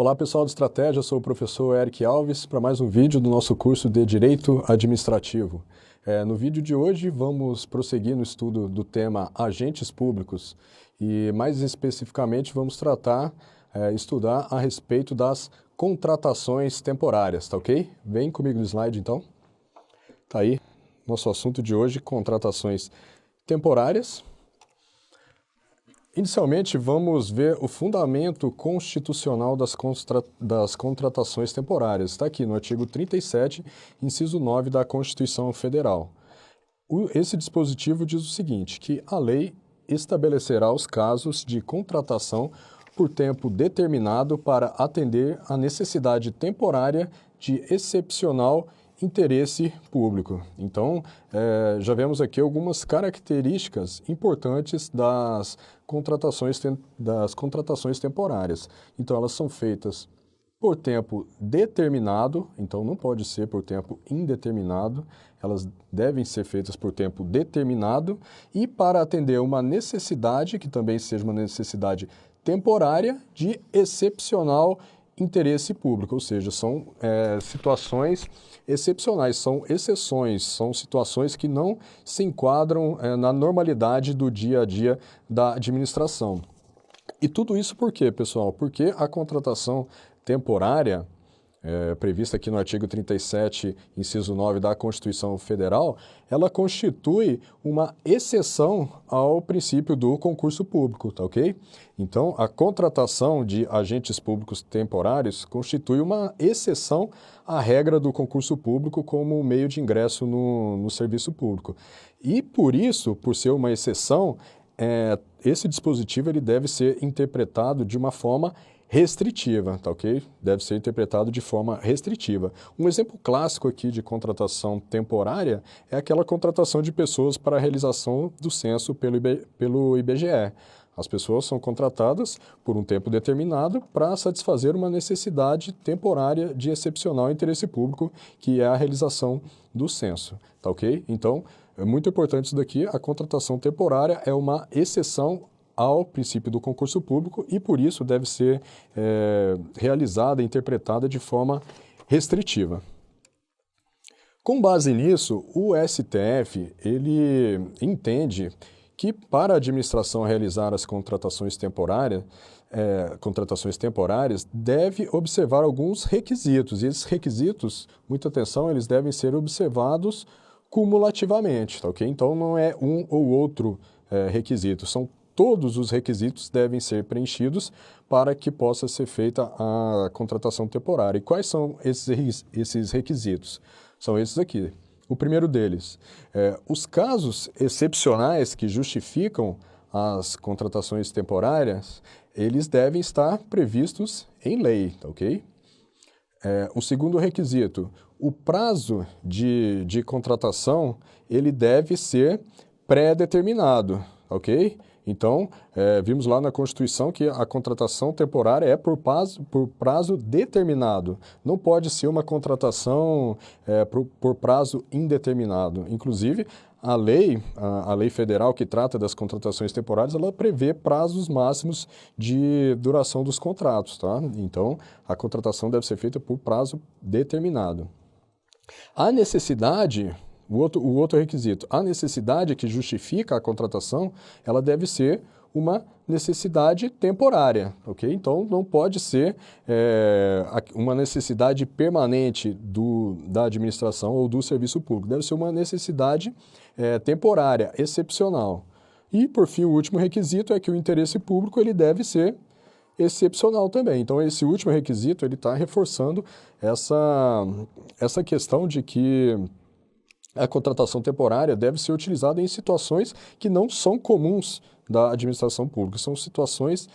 Olá pessoal de Estratégia, eu sou o professor Eric Alves para mais um vídeo do nosso curso de Direito Administrativo. No vídeo de hoje vamos prosseguir no estudo do tema Agentes Públicos e mais especificamente vamos estudar a respeito das contratações temporárias, tá ok? Vem comigo no slide então. Tá aí, nosso assunto de hoje, contratações temporárias. Inicialmente, vamos ver o fundamento constitucional das contratações temporárias. Está aqui no artigo 37, inciso 9 da Constituição Federal. Esse dispositivo diz o seguinte, que a lei estabelecerá os casos de contratação por tempo determinado para atender à necessidade temporária de excepcional interesse público. Então, já vemos aqui algumas características importantes das contratações temporárias. Então, elas são feitas por tempo determinado, então não pode ser por tempo indeterminado, elas devem ser feitas por tempo determinado e para atender uma necessidade, que também seja uma necessidade temporária, de excepcional interesse público, ou seja, são situações excepcionais, são exceções, são situações que não se enquadram na normalidade do dia a dia da administração. E tudo isso por quê, pessoal? Porque a contratação temporária, prevista aqui no artigo 37, inciso 9 da Constituição Federal, ela constitui uma exceção ao princípio do concurso público, tá ok? Então, a contratação de agentes públicos temporários constitui uma exceção à regra do concurso público como meio de ingresso no serviço público. E por isso, por ser uma exceção, esse dispositivo ele deve ser interpretado de uma forma restritiva, tá ok? Deve ser interpretado de forma restritiva. Um exemplo clássico aqui de contratação temporária é aquela contratação de pessoas para a realização do censo pelo IBGE. As pessoas são contratadas por um tempo determinado para satisfazer uma necessidade temporária de excepcional interesse público, que é a realização do censo, tá ok? Então, é muito importante isso daqui, a contratação temporária é uma exceção ao princípio do concurso público e, por isso, deve ser realizada e interpretada de forma restritiva. Com base nisso, o STF ele entende que, para a administração realizar as contratações temporárias, deve observar alguns requisitos. E esses requisitos, muita atenção, eles devem ser observados cumulativamente, tá ok? Então, não é um ou outro requisito, são todos os requisitos devem ser preenchidos para que possa ser feita a contratação temporária. E quais são esses requisitos? São esses aqui. O primeiro deles, os casos excepcionais que justificam as contratações temporárias, eles devem estar previstos em lei, tá ok? O segundo requisito, o prazo de contratação, ele deve ser pré-determinado, ok? Então, vimos lá na Constituição que a contratação temporária é por prazo determinado. Não pode ser uma contratação por prazo indeterminado. Inclusive, a lei federal que trata das contratações temporárias, ela prevê prazos máximos de duração dos contratos, tá? Então, a contratação deve ser feita por prazo determinado. A necessidade... O outro requisito, a necessidade que justifica a contratação, ela deve ser uma necessidade temporária, ok? Então, não pode ser uma necessidade permanente da administração ou do serviço público. Deve ser uma necessidade temporária, excepcional. E, por fim, o último requisito é que o interesse público ele deve ser excepcional também. Então, esse último requisito ele está reforçando essa questão de que a contratação temporária deve ser utilizada em situações que não são comuns da administração pública. São situações,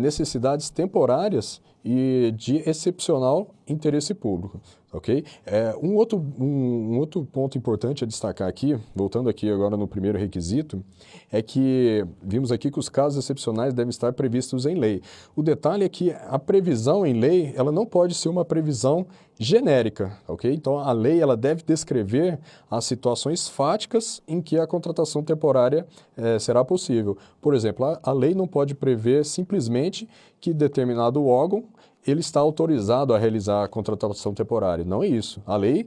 necessidades temporárias e de excepcional interesse público, ok? Um outro ponto importante a destacar aqui, voltando aqui agora no primeiro requisito, é que vimos aqui que os casos excepcionais devem estar previstos em lei. O detalhe é que a previsão em lei, ela não pode ser uma previsão genérica, ok? Então, a lei ela deve descrever as situações fáticas em que a contratação temporária será possível. Por exemplo, a lei não pode prever simplesmente que determinado órgão ele está autorizado a realizar a contratação temporária. Não é isso. A lei,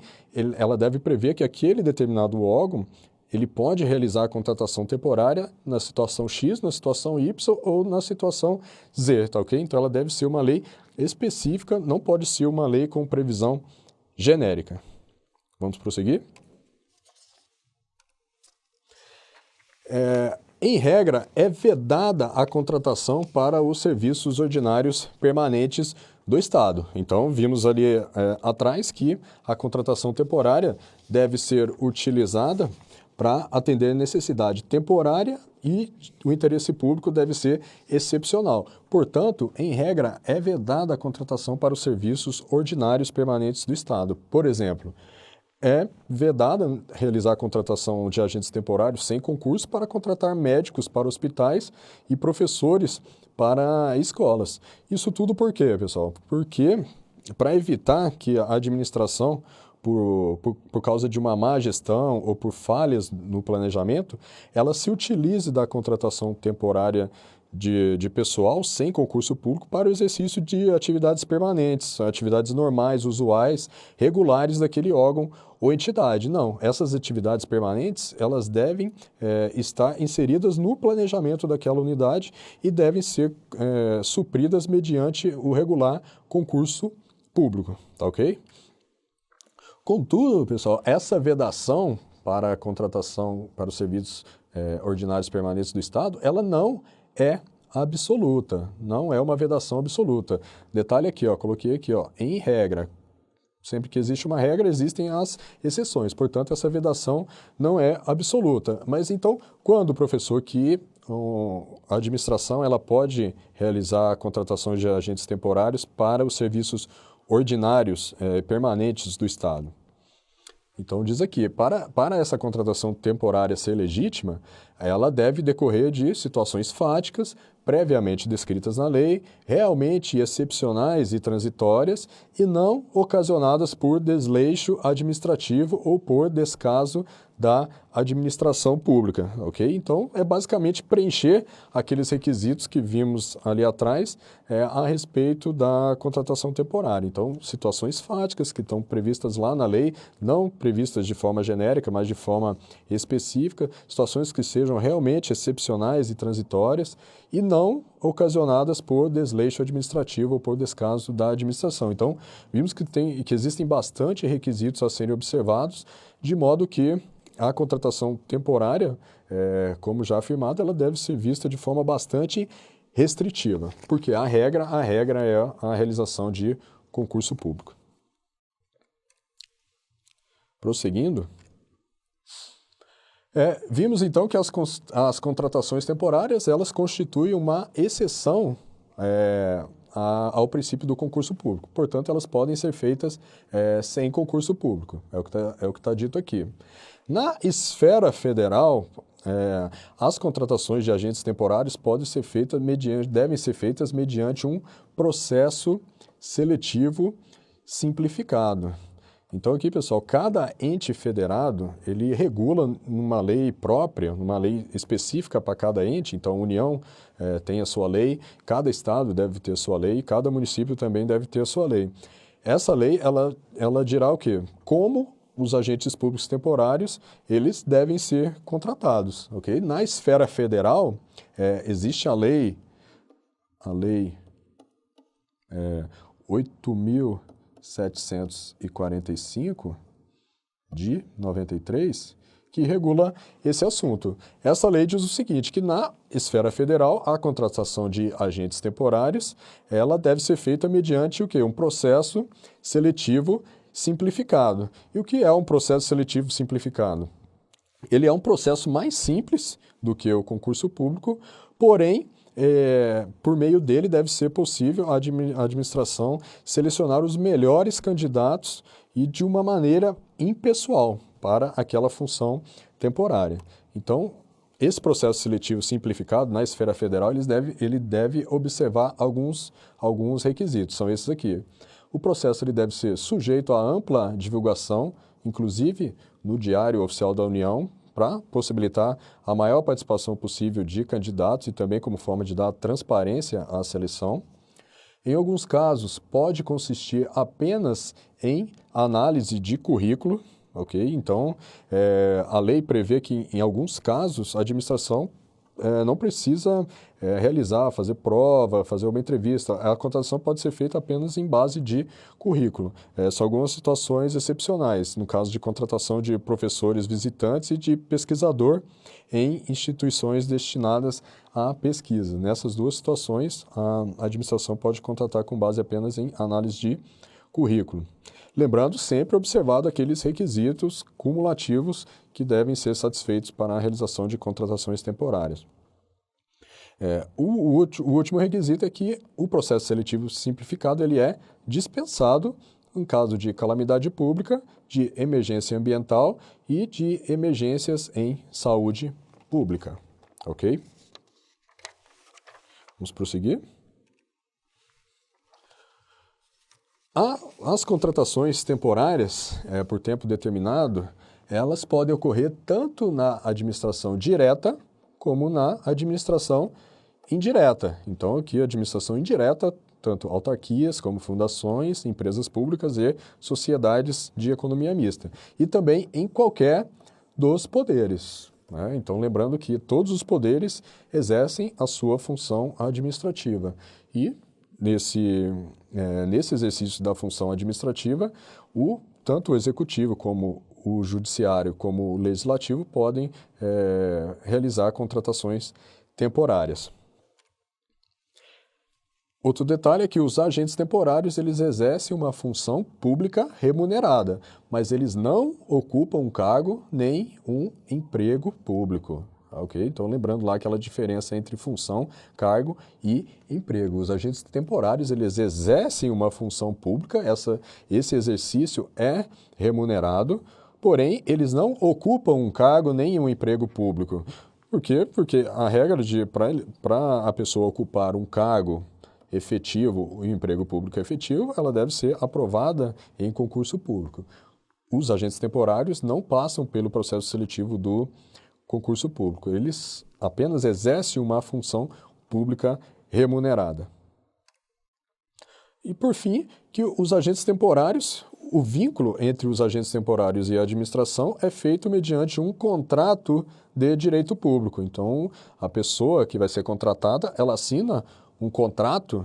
ela deve prever que aquele determinado órgão, ele pode realizar a contratação temporária na situação X, na situação Y ou na situação Z, tá ok? Então, ela deve ser uma lei específica, não pode ser uma lei com previsão genérica. Vamos prosseguir? Em regra, é vedada a contratação para os serviços ordinários permanentes do Estado. Então, vimos ali atrás que a contratação temporária deve ser utilizada para atender necessidade temporária e o interesse público deve ser excepcional. Portanto, em regra, é vedada a contratação para os serviços ordinários permanentes do Estado. Por exemplo, é vedada realizar a contratação de agentes temporários sem concurso para contratar médicos para hospitais e professores para escolas. Isso tudo por quê, pessoal? Porque para evitar que a administração, por causa de uma má gestão ou por falhas no planejamento, ela se utilize da contratação temporária de pessoal sem concurso público para o exercício de atividades permanentes, atividades normais, usuais, regulares daquele órgão ou entidade. Não, essas atividades permanentes, elas devem estar inseridas no planejamento daquela unidade e devem ser supridas mediante o regular concurso público, tá ok? Contudo, pessoal, essa vedação para a contratação para os serviços ordinários permanentes do Estado, ela não é absoluta, não é uma vedação absoluta. Detalhe aqui, ó, coloquei aqui, ó, em regra. Sempre que existe uma regra, existem as exceções. Portanto, essa vedação não é absoluta. Mas então, quando o professor a administração ela pode realizar a contratação de agentes temporários para os serviços ordinários permanentes do Estado? Então, diz aqui, para essa contratação temporária ser legítima, ela deve decorrer de situações fáticas, previamente descritas na lei, realmente excepcionais e transitórias, e não ocasionadas por desleixo administrativo ou por descaso da administração pública, ok? Então, é basicamente preencher aqueles requisitos que vimos ali atrás a respeito da contratação temporária. Então, situações fáticas que estão previstas lá na lei, não previstas de forma genérica, mas de forma específica, situações que sejam realmente excepcionais e transitórias e não ocasionadas por desleixo administrativo ou por descaso da administração. Então, vimos que existem bastante requisitos a serem observados, de modo que a contratação temporária, como já afirmado, ela deve ser vista de forma bastante restritiva, porque a regra é a realização de concurso público. Prosseguindo, vimos então que as contratações temporárias elas constituem uma exceção ao princípio do concurso público. Portanto, elas podem ser feitas sem concurso público. É o que tá dito aqui. Na esfera federal, as contratações de agentes temporários devem ser feitas mediante um processo seletivo simplificado. Então aqui, pessoal, cada ente federado, ele regula numa lei própria, numa lei específica para cada ente. Então a União tem a sua lei, cada estado deve ter a sua lei, cada município também deve ter a sua lei. Essa lei, ela dirá o quê? Como os agentes públicos temporários, eles devem ser contratados, ok? Na esfera federal, existe a lei 8.745 de 93, que regula esse assunto. Essa lei diz o seguinte, que na esfera federal, a contratação de agentes temporários, ela deve ser feita mediante o quê? Um processo seletivo simplificado. E o que é um processo seletivo simplificado? Ele é um processo mais simples do que o concurso público, porém, por meio dele deve ser possível a administração selecionar os melhores candidatos e de uma maneira impessoal para aquela função temporária. Então, esse processo seletivo simplificado na esfera federal, ele deve observar alguns requisitos, são esses aqui. O processo ele deve ser sujeito a ampla divulgação, inclusive no Diário Oficial da União, para possibilitar a maior participação possível de candidatos e também como forma de dar transparência à seleção. Em alguns casos, pode consistir apenas em análise de currículo, ok? Então, a lei prevê que, em alguns casos, a administração não precisa realizar, fazer prova, fazer uma entrevista. A contratação pode ser feita apenas em base de currículo. São algumas situações excepcionais, no caso de contratação de professores visitantes e de pesquisador em instituições destinadas à pesquisa. Nessas duas situações, a administração pode contratar com base apenas em análise de currículo. Lembrando sempre observado aqueles requisitos cumulativos que devem ser satisfeitos para a realização de contratações temporárias. O último requisito é que o processo seletivo simplificado ele é dispensado em caso de calamidade pública, de emergência ambiental e de emergências em saúde pública. Ok? Vamos prosseguir. As contratações temporárias por tempo determinado, elas podem ocorrer tanto na administração direta como na administração indireta. Então, aqui a administração indireta, tanto autarquias como fundações, empresas públicas e sociedades de economia mista. E também em qualquer dos poderes. Né? Então, lembrando que todos os poderes exercem a sua função administrativa. E, nesse exercício da função administrativa, tanto o executivo como o judiciário como o legislativo podem realizar contratações temporárias. Outro detalhe é que os agentes temporários eles exercem uma função pública remunerada, mas eles não ocupam um cargo nem um emprego público. Ok? Então, lembrando lá aquela diferença entre função, cargo e emprego. Os agentes temporários eles exercem uma função pública, esse exercício é remunerado, porém, eles não ocupam um cargo nem um emprego público. Por quê? Porque a regra para a pessoa ocupar um cargo efetivo, o emprego público efetivo, ela deve ser aprovada em concurso público. Os agentes temporários não passam pelo processo seletivo do concurso público. Eles apenas exercem uma função pública remunerada. E, por fim, que os agentes temporários, o vínculo entre os agentes temporários e a administração é feito mediante um contrato de direito público. Então, a pessoa que vai ser contratada, ela assina um contrato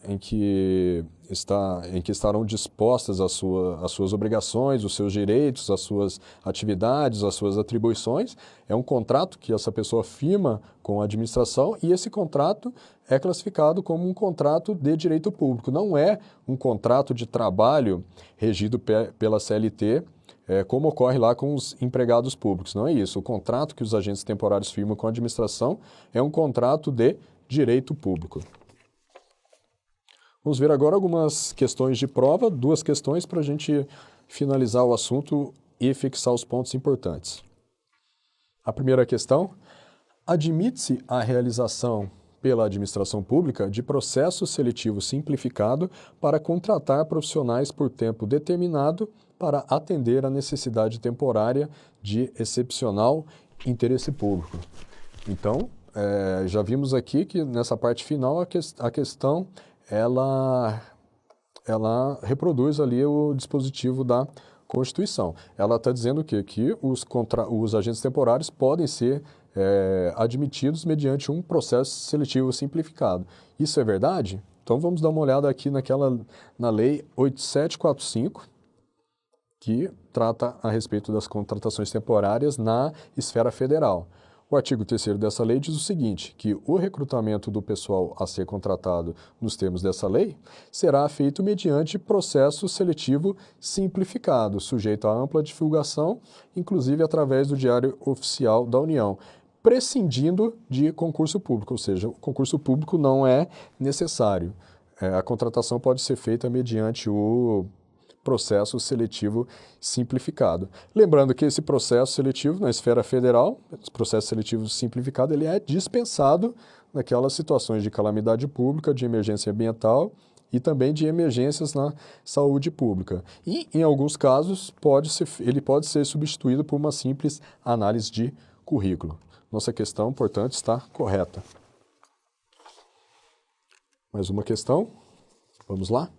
em que estarão dispostas as suas obrigações, os seus direitos, as suas atividades, as suas atribuições. É um contrato que essa pessoa firma com a administração e esse contrato é classificado como um contrato de direito público. Não é um contrato de trabalho regido pela CLT, como ocorre lá com os empregados públicos. Não é isso. O contrato que os agentes temporários firmam com a administração é um contrato de direito público. Vamos ver agora algumas questões de prova, duas questões para a gente finalizar o assunto e fixar os pontos importantes. A primeira questão: admite-se a realização pela administração pública de processo seletivo simplificado para contratar profissionais por tempo determinado para atender a necessidade temporária de excepcional interesse público. Então, já vimos aqui que nessa parte final a questão ela reproduz ali o dispositivo da Constituição. Ela está dizendo que os agentes temporários podem ser admitidos mediante um processo seletivo simplificado. Isso é verdade? Então vamos dar uma olhada aqui na Lei 8745, que trata a respeito das contratações temporárias na esfera federal. O artigo 3º dessa lei diz o seguinte, que o recrutamento do pessoal a ser contratado nos termos dessa lei será feito mediante processo seletivo simplificado, sujeito a ampla divulgação, inclusive através do Diário Oficial da União, prescindindo de concurso público, ou seja, o concurso público não é necessário. A contratação pode ser feita mediante o processo seletivo simplificado. Lembrando que esse processo seletivo na esfera federal, esse processo seletivo simplificado, ele é dispensado naquelas situações de calamidade pública, de emergência ambiental e também de emergências na saúde pública. E, em alguns casos, ele pode ser substituído por uma simples análise de currículo. Nossa questão, portanto, está correta. Mais uma questão. Vamos lá.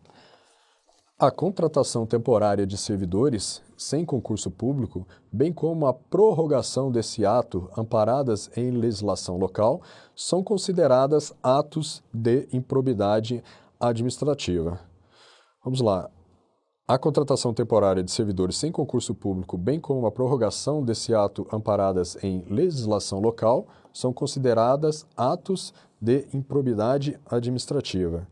A contratação temporária de servidores sem concurso público, bem como a prorrogação desse ato amparadas em legislação local, são consideradas atos de improbidade administrativa. Vamos lá. A contratação temporária de servidores sem concurso público, bem como a prorrogação desse ato amparadas em legislação local, são consideradas atos de improbidade administrativa.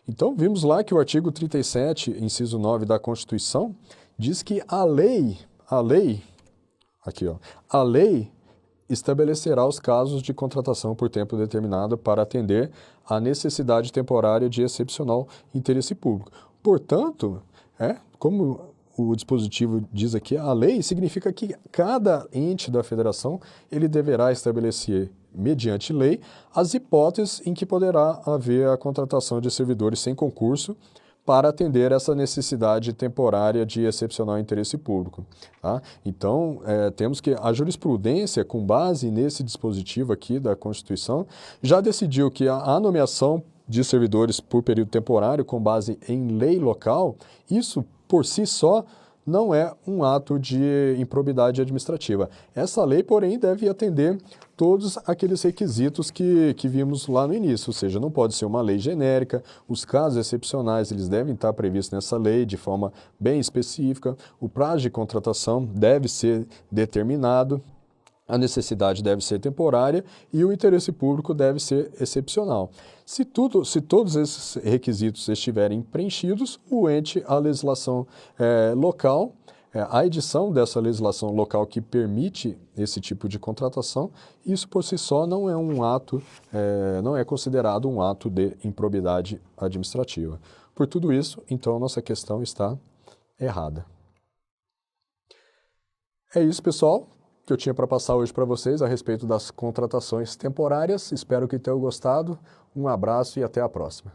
Então, vimos lá que o artigo 37, inciso 9 da Constituição, diz que a lei estabelecerá os casos de contratação por tempo determinado para atender à necessidade temporária de excepcional interesse público. Portanto, como o dispositivo diz aqui, a lei significa que cada ente da federação ele deverá estabelecer, mediante lei, as hipóteses em que poderá haver a contratação de servidores sem concurso para atender essa necessidade temporária de excepcional interesse público. Tá? Então, temos que a jurisprudência, com base nesse dispositivo aqui da Constituição, já decidiu que a nomeação de servidores por período temporário com base em lei local, isso por si só não é um ato de improbidade administrativa. Essa lei, porém, deve atender todos aqueles requisitos que vimos lá no início, ou seja, não pode ser uma lei genérica, os casos excepcionais eles devem estar previstos nessa lei de forma bem específica, o prazo de contratação deve ser determinado, a necessidade deve ser temporária e o interesse público deve ser excepcional. Se todos esses requisitos estiverem preenchidos, a legislação local, a edição dessa legislação local que permite esse tipo de contratação, isso por si só não é um ato, não é considerado um ato de improbidade administrativa. Por tudo isso, então, nossa questão está errada. É isso, pessoal, que eu tinha para passar hoje para vocês a respeito das contratações temporárias. Espero que tenham gostado. Um abraço e até a próxima.